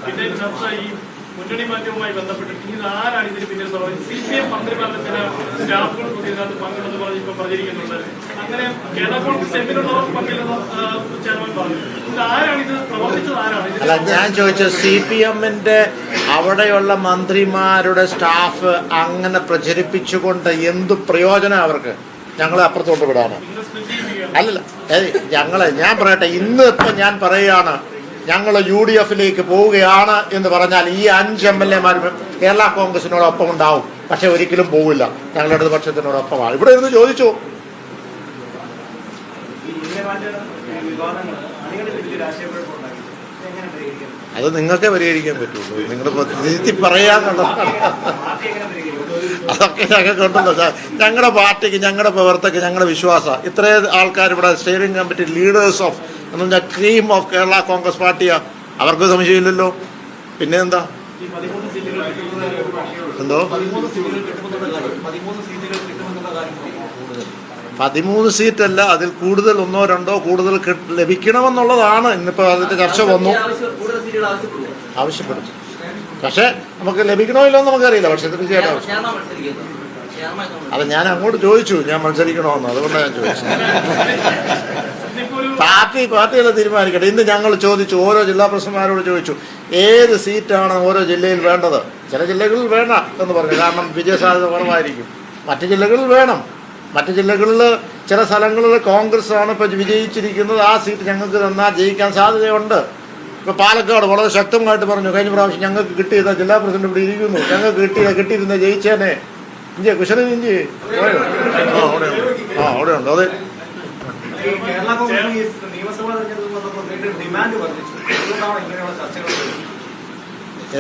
പിന്നെ ചർച്ച ഈ മുന്നണി മാറ്റവുമായി ബന്ധപ്പെട്ടിട്ട് ഇനി ആരാണ് ഇതിന് പിന്നിൽ CPM മന്ത്രിമാരുടെ ചില സ്റ്റാഫുകൾ കൂടി ഇതിനകത്ത് പങ്കെടുത്ത് പറഞ്ഞ് ഇപ്പൊ പ്രചരിക്കുന്നുണ്ട്. അങ്ങനെ കേരള കോൺഗ്രസ് എമ്മിലുള്ളവർ പങ്കില്ലെന്ന് ചെയർമാൻ പറഞ്ഞു. ഇത് ആരാണ് ഇത് പ്രവർത്തിച്ചത്? ആരാണ്? അല്ല, ഞാൻ ചോദിച്ചത് CPM-ന്റെ അവിടെയുള്ള മന്ത്രിമാരുടെ സ്റ്റാഫ് അങ്ങനെ പ്രചരിപ്പിച്ചുകൊണ്ട് എന്ത് പ്രയോജനം അവർക്ക്? ഞങ്ങളെ അപ്പുറത്തോട്ട് വിടാണ്. അല്ലല്ല, ഞാൻ പറയട്ടെ, ഇപ്പം ഞാൻ പറയുകയാണ് ഞങ്ങൾ UDF-ലേക്ക് പോവുകയാണ് എന്ന് പറഞ്ഞാൽ ഈ 5 MLA-മാർ കേരള കോൺഗ്രസിനോടൊപ്പം ഉണ്ടാവും. പക്ഷെ ഒരിക്കലും പോവില്ല, ഞങ്ങളുടെ ഇടതുപക്ഷത്തിനോടൊപ്പമാണ്. ഇവിടെ ഇരുന്ന് ചോദിച്ചു. അത് നിങ്ങൾക്കേ പരിഹരിക്കാൻ പറ്റുള്ളൂ. നിങ്ങൾ തിരുത്തി പറയാന്നുള്ളതാണ്. അതൊക്കെ ഞങ്ങൾക്ക് ഉണ്ടല്ലോ. ഞങ്ങളുടെ പാർട്ടിക്ക്, ഞങ്ങളുടെ പ്രവർത്തകർക്ക്, ഞങ്ങളുടെ വിശ്വാസം ഇത്രയും ആൾക്കാർ ഇവിടെ സ്റ്റിയറിംഗ് കമ്മിറ്റി ലീഡേഴ്സ് ഓഫ് എന്ന് പറഞ്ഞാൽ ക്രീം ഓഫ് കേരള കോൺഗ്രസ് പാർട്ടിയാ. അവർക്ക് സംശയമില്ലല്ലോ. പിന്നെ എന്താ എന്തോ 13 സീറ്റല്ല, അതിൽ കൂടുതൽ 1 or 2 കൂടുതൽ ലഭിക്കണമെന്നുള്ളതാണ്. ഇന്നിപ്പോൾ അതിന്റെ ചർച്ച വന്നു, ആവശ്യപ്പെടും. പക്ഷെ നമുക്ക് ലഭിക്കണോ ഇല്ലോ എന്ന് നമുക്കറിയില്ല. പക്ഷെ തീർച്ചയായിട്ടും അത് ഞാൻ അങ്ങോട്ട് ചോദിച്ചു, ഞാൻ മത്സരിക്കണമെന്ന്. അതുകൊണ്ടാണ് ഞാൻ ചോദിച്ചത്. പാർട്ടികളെ തീരുമാനിക്കട്ടെ. ഇന്ന് ഞങ്ങൾ ചോദിച്ചു, ഓരോ ജില്ലാ പ്രസിഡന്റുമാരോട് ചോദിച്ചു ഏത് സീറ്റാണ് ഓരോ ജില്ലയിൽ വേണ്ടത്. ചില ജില്ലകളിൽ വേണ്ട എന്ന് പറഞ്ഞു, കാരണം വിജയസാധ്യത കുറവായിരിക്കും. മറ്റു ജില്ലകളിൽ വേണം. മറ്റു ജില്ലകളിൽ ചില സ്ഥലങ്ങളിൽ കോൺഗ്രസ് ആണ് ഇപ്പോൾ വിജയിച്ചിരിക്കുന്നത്. ആ സീറ്റ് ഞങ്ങൾക്ക് തന്നാൽ ജയിക്കാൻ സാധ്യതയുണ്ട്. ഇപ്പോൾ പാലക്കാട് വളരെ ശക്തമായിട്ട് പറഞ്ഞു, കഴിഞ്ഞ പ്രാവശ്യം ഞങ്ങൾക്ക് കിട്ടിയത് ജില്ലാ പ്രസിഡന്റ് ഇവിടെ ഇരിക്കുന്നു, ഞങ്ങൾക്ക് കിട്ടിയിരുന്ന ജയിച്ചേനെ. ഇഞ്ചി കുശലൻ ഇഞ്ചി അവിടെ ഉണ്ട്. അതെ,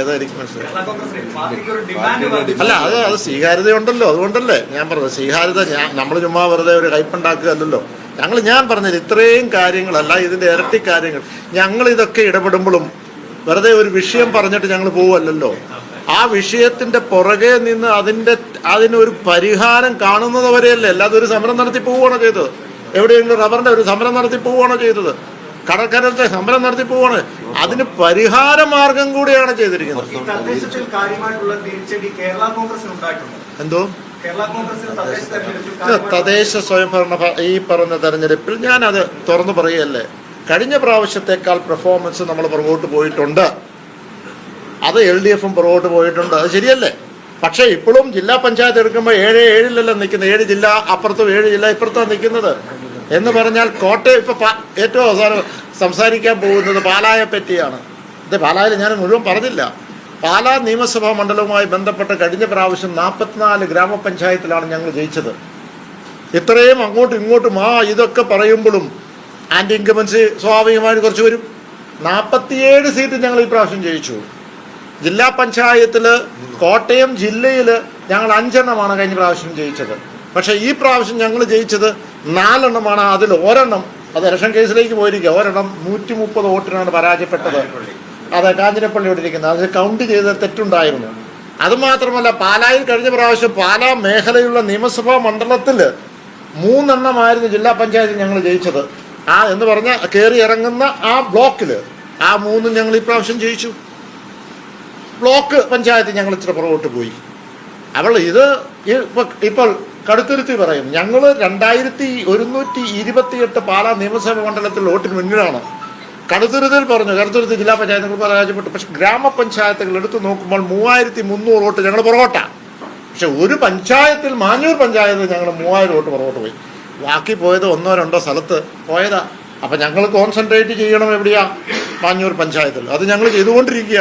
ഏതായിരിക്കും മനസ്സിലായി. അല്ല, അത് സ്വീകാര്യതയുണ്ടല്ലോ. അതുകൊണ്ടല്ലേ ഞാൻ പറഞ്ഞത് സ്വീകാര്യത. നമ്മൾ ചുമ്മാ വെറുതെ ഒരു കയ്പുണ്ടാക്കുകയല്ലോ. ഞാൻ പറഞ്ഞത് ഇത്രയും കാര്യങ്ങളല്ല, ഇതിൻ്റെ ഇരട്ടി കാര്യങ്ങൾ. ഞങ്ങൾ ഇതൊക്കെ ഇടപെടുമ്പോഴും വെറുതെ ഒരു വിഷയം പറഞ്ഞിട്ട് ഞങ്ങൾ പോവല്ലോ. ആ വിഷയത്തിന്റെ പുറകെ നിന്ന് അതിനൊരു പരിഹാരം കാണുന്നത് വരെയല്ലേ. അല്ലാതെ ഒരു സമരം നടത്തി പോവുകയാണോ ചെയ്തത്? എവിടെയെങ്കിലും റബ്ബറിന്റെ ഒരു സമരം നടത്തി പോവുകയാണോ ചെയ്തത്? കടൽക്കരത്തെ സമരം നടത്തി പോവാണ്. അതിന് പരിഹാര മാർഗം കൂടിയാണ് ചെയ്തിരിക്കുന്നത്. എന്തോ തദ്ദേശ സ്വയംഭരണ ഈ പറഞ്ഞ തെരഞ്ഞെടുപ്പിൽ ഞാനത് തുറന്നു പറയുകയല്ലേ, കഴിഞ്ഞ പ്രാവശ്യത്തെക്കാൾ പെർഫോമൻസ് നമ്മൾ പുറകോട്ട് പോയിട്ടുണ്ട്. അത് LDF-ഉം പുറകോട്ട് പോയിട്ടുണ്ട്. അത് ശരിയല്ലേ? പക്ഷേ ഇപ്പോഴും ജില്ലാ പഞ്ചായത്ത് എടുക്കുമ്പോൾ 7-7 നിൽക്കുന്നത്. 7 ജില്ല അപ്പുറത്തും 7 ജില്ല ഇപ്പുറത്താണ് നിൽക്കുന്നത്. എന്ന് പറഞ്ഞാൽ കോട്ടയം ഇപ്പം ഏറ്റവും അവസാനം സംസാരിക്കാൻ പോകുന്നത് പാലായെ പറ്റിയാണ്. ഇത് പാലായിൽ ഞാൻ മുഴുവൻ പറഞ്ഞില്ല. പാലാ നിയമസഭാ മണ്ഡലവുമായി ബന്ധപ്പെട്ട് കഴിഞ്ഞ പ്രാവശ്യം 44 ഗ്രാമപഞ്ചായത്തിലാണ് ഞങ്ങൾ ജയിച്ചത്. ഇത്രയും അങ്ങോട്ടും ഇങ്ങോട്ടും ഇതൊക്കെ പറയുമ്പോഴും ആൻറ്റി ഇൻകമൻസി സ്വാഭാവികമായിട്ട് കുറച്ച് വരും. 47 സീറ്റ് ഞങ്ങൾ ഈ പ്രാവശ്യം ജയിച്ചു. ജില്ലാ പഞ്ചായത്തിൽ കോട്ടയം ജില്ലയിൽ ഞങ്ങൾ 5 എണ്ണമാണ് കഴിഞ്ഞ പ്രാവശ്യം ജയിച്ചത്. പക്ഷേ ഈ പ്രാവശ്യം ഞങ്ങൾ ജയിച്ചത് 4 എണ്ണമാണ്. അതിൽ ഒരെണ്ണം അത് ഇലക്ഷൻ കേസിലേക്ക് പോയിരിക്കുക. ഒരെണ്ണം 130 വോട്ടിനാണ് പരാജയപ്പെട്ടത്. അതെ, കാഞ്ഞിരപ്പള്ളിയോട് ഇരിക്കുന്നത്. അത് കൗണ്ട് ചെയ്ത തെറ്റുണ്ടായിരുന്നു. അതുമാത്രമല്ല, പാലായിൽ കഴിഞ്ഞ പ്രാവശ്യം പാലാ മേഖലയുള്ള നിയമസഭാ മണ്ഡലത്തിൽ 3 എണ്ണമായിരുന്നു ജില്ലാ പഞ്ചായത്തിൽ ഞങ്ങൾ ജയിച്ചത്. എന്ന് പറഞ്ഞാൽ കയറി ഇറങ്ങുന്ന ആ ബ്ലോക്കിൽ 3 ഞങ്ങൾ ഈ പ്രാവശ്യം ജയിച്ചു. ബ്ലോക്ക് പഞ്ചായത്ത് ഞങ്ങൾ ഇച്ചിരി പുറകോട്ട് പോയി. ഇത് ഇപ്പോൾ കടുത്തുരുത്തി പറയും, ഞങ്ങൾ 2128 പാലാ നിയമസഭാ മണ്ഡലത്തിൽ വോട്ടിന് മുന്നിലാണ്. കടുത്തുരുത്തിയിൽ പറഞ്ഞു, കടുത്തുരുത്തി ജില്ലാ പഞ്ചായത്തുകൾ പരാജയപ്പെട്ടു. പക്ഷെ ഗ്രാമപഞ്ചായത്തുകൾ എടുത്തു നോക്കുമ്പോൾ 3300 വോട്ട് ഞങ്ങൾ പുറകോട്ടാണ്. പക്ഷെ ഒരു പഞ്ചായത്തിൽ, മാഞ്ഞൂർ പഞ്ചായത്തിൽ ഞങ്ങൾ 3000 വോട്ട് പുറകോട്ട് പോയി. ബാക്കി പോയത് 1-2 സ്ഥലത്ത് പോയതാ. അപ്പം ഞങ്ങൾ കോൺസെൻട്രേറ്റ് ചെയ്യണം എവിടെയാ? മാഞ്ഞൂർ പഞ്ചായത്തിൽ. അത് ഞങ്ങൾ ചെയ്തുകൊണ്ടിരിക്കുക.